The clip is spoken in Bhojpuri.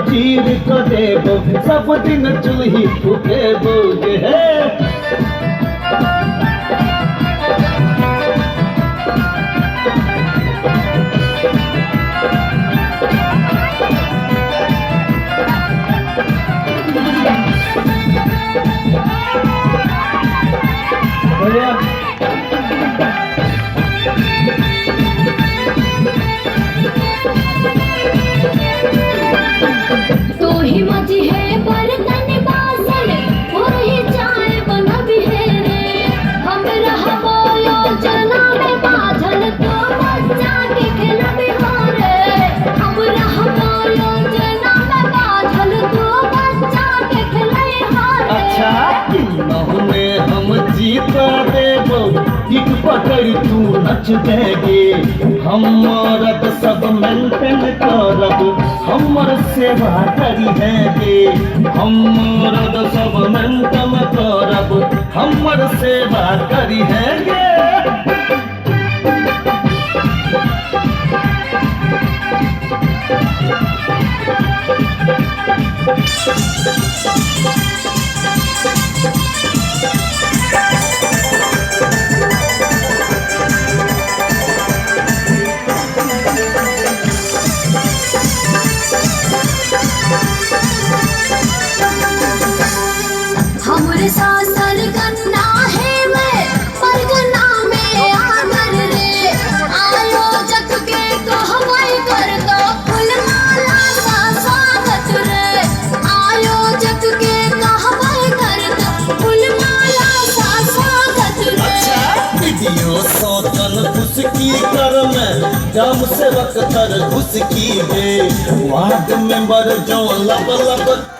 चीर को देबो सब दिन चूही फूकेबोगे है। तू ही मजी है बर्तन बासन वही चाय बनबी है रे। हम रहबो योजना में बाझल तो बच्चा के खिलबी हो रे। हम रहबो योजना में बाझल तो बच्चा के खिलई हो रे। अच्छा तीनों में हम जीता देबो एक पकड़ तू नच देगे। हम मरद सब मेंटेन करब हमर सेवा करी हैगे। हम मरद सब मेंटेन करब हमर सेवा करी हैगे। हमरे सासर गन्ना है मैं परगना में आगर रे। आयोजक के कहवाई कर दो फूलमाला सा स्वागत रे। आयोजक के कहवाई कर दो फूलमाला सा स्वागत रे। वीडियो सोचन घुसकी कर में ग्राम सेवक तर घुसकी दे। वार्ड मेंबर जो लब लब